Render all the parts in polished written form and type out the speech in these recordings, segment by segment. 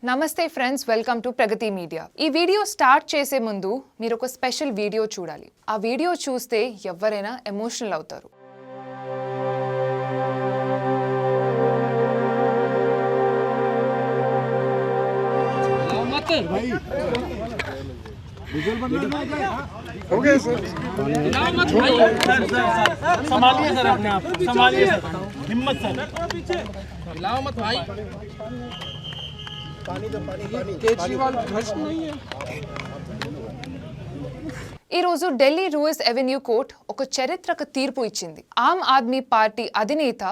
నమస్తే friends, welcome to Pragati Media. ఈ video start చేసే ముందు మీరు ఒక స్పెషల్ వీడియో చూడాలి. ఆ వీడియో చూస్తే ఎవరైనా ఎమోషనల్ అవుతారు. ओके सर, संभालिए सर, अपने आप संभालिए सर, हिम्मत सर, हिलाओ मत भाई. केजरीवाल भ्रष्ट नहीं है. ఈ రోజు ఢిల్లీ రూయిస్ ఎవెన్యూ కోర్ట్ ఒక చరిత్రక తీర్పు ఇచ్చింది. ఆమ్ ఆద్మీ పార్టీ అధినేత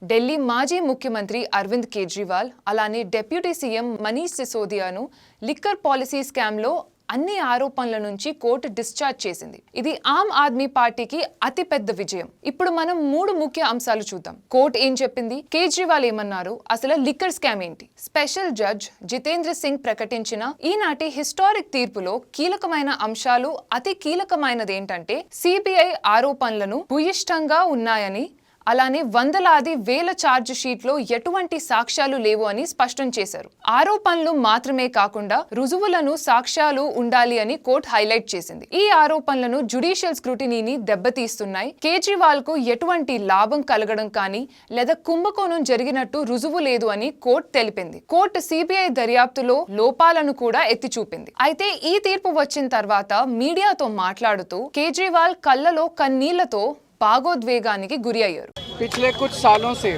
ఢిల్లీ మాజీ ముఖ్యమంత్రి అరవింద్ కేజ్రీవాల్ అలానే డిప్యూటీ సీఎం మనీష్ సిసోదియాను లిక్కర్ పాలసీ స్కామ్ లో అన్ని ఆరోపణల నుంచి కోర్టు డిశ్చార్జ్ చేసింది. ఇది ఆమ్ ఆద్మీ పార్టీకి అతి పెద్ద విజయం. ఇప్పుడు మనం 3 ముఖ్య అంశాలు చూద్దాం. కోర్టు ఏం చెప్పింది, కేజ్రీవాల్ ఏమన్నారు, అసలు లిక్కర్ స్కామ్ ఏంటి. స్పెషల్ జడ్జ్ జితేంద్ర సింగ్ ప్రకటించిన ఈనాటి హిస్టారిక్ తీర్పులో కీలకమైన అంశాలు, అతి కీలకమైనది ఏంటంటే సిబిఐ ఆరోపణలను భూయిష్టంగా ఉన్నాయని, అలానే వందలాది వేల ఛార్జ్ షీట్ లో ఎటువంటి సాక్ష్యాలు లేవు అని స్పష్టం చేశారు. ఆరోపణలు మాత్రమే కాకుండా రుజువులను, సాక్ష్యాలు ఉండాలి అని కోర్టు హైలైట్ చేసింది. ఈ ఆరోపణలను జ్యుడిషియల్ స్క్రూటినీని దెబ్బతీస్తున్నాయి. కేజ్రీవాల్ కు ఎటువంటి లాభం కలగడం కానీ లేదా కుంభకోణం జరిగినట్టు రుజువు లేదు అని కోర్టు తెలిపింది. కోర్టు సిబిఐ దర్యాప్తులో లోపాలను కూడా ఎత్తి చూపింది. అయితే ఈ తీర్పు వచ్చిన తర్వాత మీడియాతో మాట్లాడుతూ కేజ్రీవాల్ కళ్ళలో కన్నీళ్లతో భాగోద్వేగానికి గురి అయ్యారు. पिछले कुछ सालों से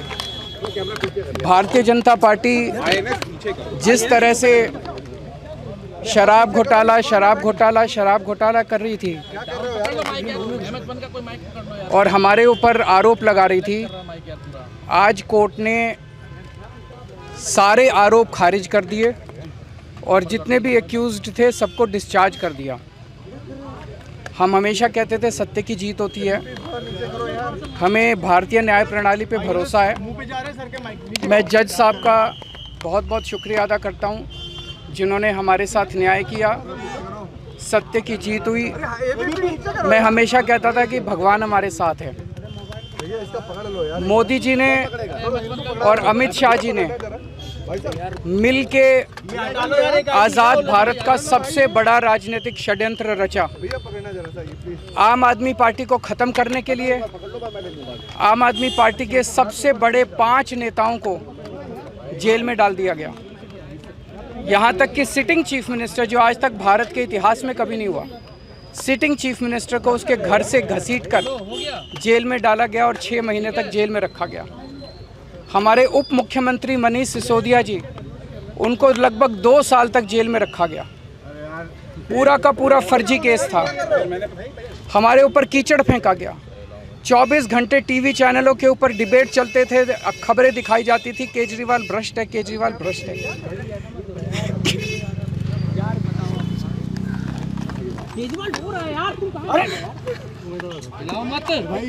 भारतीय जनता पार्टी जिस तरह से शराब घोटाला कर रही थी और हमारे ऊपर आरोप लगा रही थी, आज कोर्ट ने सारे आरोप खारिज कर दिए और जितने भी एक्यूज्ड थे सबको डिस्चार्ज कर दिया. हम हमेशा कहते थे सत्य की जीत होती है. हमें भारतीय न्याय प्रणाली पे भरोसा है. मैं जज साहब का बहुत बहुत शुक्रिया अदा करता हूँ जिन्होंने हमारे साथ न्याय किया. सत्य की जीत हुई. मैं हमेशा कहता था कि भगवान हमारे साथ है. मोदी जी ने और अमित शाह जी ने मिल के आज़ाद भारत का सबसे बड़ा राजनीतिक षड्यंत्र रचा. आम आदमी पार्टी को ख़त्म करने के लिए आम आदमी पार्टी के सबसे बड़े 5 नेताओं को जेल में डाल दिया गया. यहाँ तक कि सिटिंग चीफ मिनिस्टर, जो आज तक भारत के इतिहास में कभी नहीं हुआ, सिटिंग चीफ मिनिस्टर को उसके घर से घसीट कर जेल में डाला गया और 6 महीने तक जेल में रखा गया. हमारे उप मुख्यमंत्री मनीष सिसोदिया जी, उनको लगभग 2 साल तक जेल में रखा गया. पूरा का पूरा फर्जी केस था. हमारे ऊपर कीचड़ फेंका गया. 24 घंटे टीवी चैनलों के ऊपर डिबेट चलते थे, खबरें दिखाई जाती थी केजरीवाल भ्रष्ट है, केजरीवाल भ्रष्ट है. केजरीवाल हो रहा है यार, तुम कहां मत भाई.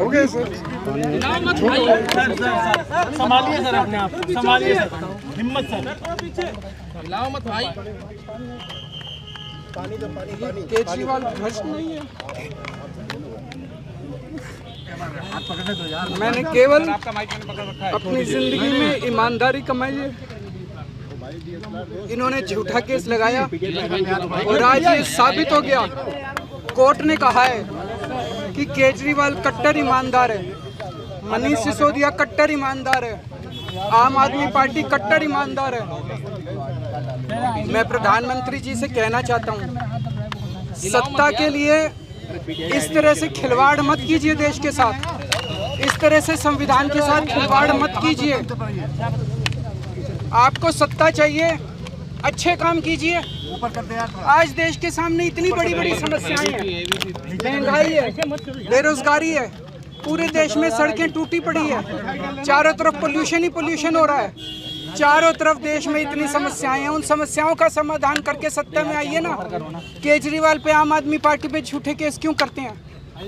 ओके सर, हिलाओ मत भाई. संभालिए सर, अपने आप संभालिए सर, हिम्मत सर, हिलाओ मत भाई. केजरीवाल भ्रष्ट नहीं है. मैंने केवल अपनी जिंदगी में ईमानदारी कमाई है. इन्होंने झूठा केस लगाया और आज ये साबित हो गया. कोर्ट ने कहा है कि केजरीवाल कट्टर ईमानदार है, मनीष सिसोदिया कट्टर ईमानदार है, आम आदमी पार्टी कट्टर ईमानदार है. मैं प्रधानमंत्री जी से कहना चाहता हूँ, सत्ता के लिए इस तरह से खिलवाड़ मत कीजिए. देश के साथ इस तरह से संविधान के साथ खिलवाड़ मत कीजिए. आपको सत्ता चाहिए, अच्छे काम कीजिए. आज देश के सामने इतनी बड़ी बड़ी समस्याएं हैं. महंगाई है, बेरोजगारी है, पूरे देश में सड़कें टूटी पड़ी है, चारों तरफ पोल्यूशन ही पोल्यूशन हो रहा है. चारों तरफ देश में इतनी समस्याएं हैं. उन समस्याओं का समाधान करके सत्ता में आइए ना. केजरीवाल पे, आम आदमी पार्टी पे झूठे केस क्यों करते हैं?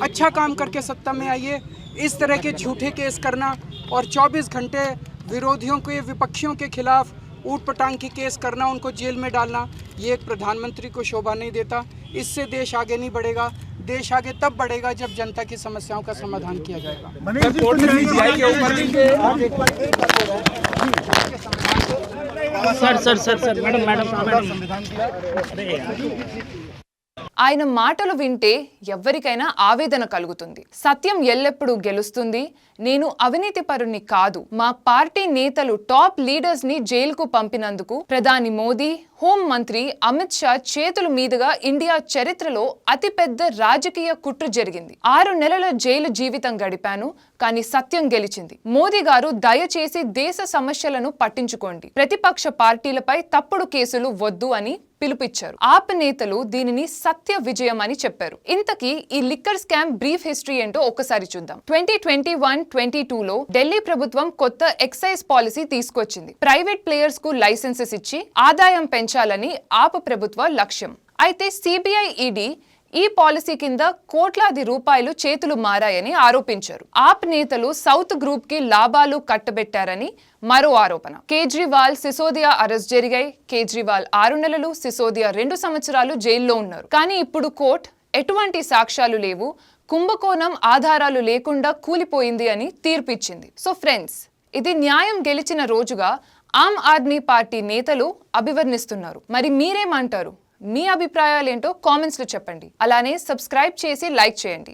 अच्छा काम करके सत्ता में आइए. इस तरह के झूठे केस करना और 24 घंटे विरोधियों के, विपक्षियों के खिलाफ ऊट पटांग की केस करना, उनको जेल में डालना, ये एक प्रधानमंत्री को शोभा नहीं देता. इससे देश आगे नहीं बढ़ेगा. देश आगे तब बढ़ेगा जब जनता की समस्याओं का समाधान किया जाएगा। सर मैडम ఆయన మాటలు వింటే ఎవ్వరికైనా ఆవేదన కలుగుతుంది. సత్యం ఎల్లప్పుడూ గెలుస్తుంది. నేను అవినీతి పరుణ్ణి కాదు. మా పార్టీ నేతలు టాప్ లీడర్స్ ని జైలుకు పంపినందుకు ప్రధాని మోదీ, హోం మంత్రి అమిత్ షా చేతుల మీదుగా ఇండియా చరిత్రలో అతిపెద్ద రాజకీయ కుట్ర జరిగింది. 6 నెలల జైలు జీవితం గడిపాను, కానీ సత్యం గెలిచింది. మోదీ గారు దయచేసి దేశ సమస్యలను పట్టించుకోండి, ప్రతిపక్ష పార్టీలపై తప్పుడు కేసులు వద్దు అని పిలుపిచ్చారు. ఆప్ నేతలు దీనిని సత్య విజయం అని చెప్పారు. ఇంతకీ ఈ లిక్కర్ స్కామ్ బ్రీఫ్ హిస్టరీ ఏంటో ఒకసారి చూద్దాం. 2021-22లో ఢిల్లీ ప్రభుత్వం కొత్త ఎక్సైజ్ పాలసీ తీసుకొచ్చింది. ప్రైవేట్ ప్లేయర్స్ కు లైసెన్సెస్ ఇచ్చి ఆదాయం పెంచాలని ఆప్ ప్రభుత్వ లక్ష్యం. అయితే సిబిఐ, ఈడీ ఈ పాలసీ కింద కోట్లాది రూపాయలు చేతులు మారాయని ఆరోపించారు. ఆప్ నేతలు సౌత్ గ్రూప్ కి లాభాలు కట్టబెట్టారని మరో ఆరోపణ. కేజ్రీవాల్, సిసోదియా అరెస్ట్ జరిగాయి. కేజ్రీవాల్ 6 నెలలు, సిసోదియా 2 సంవత్సరాలు జైల్లో ఉన్నారు. కానీ ఇప్పుడు కోర్టు ఎటువంటి సాక్ష్యాలు లేవు, కుంభకోణం ఆధారాలు లేకుండా కూలిపోయింది అని తీర్పిచ్చింది. సో ఫ్రెండ్స్, ఇది న్యాయం గెలిచిన రోజుగా ఆమ్ ఆద్మీ పార్టీ నేతలు అభివర్ణిస్తున్నారు. మరి మీరేమంటారు? మీ అభిప్రాయాలేంటో కామెంట్స్ లో చెప్పండి. అలానే సబ్స్క్రైబ్ చేసి లైక్ చేయండి.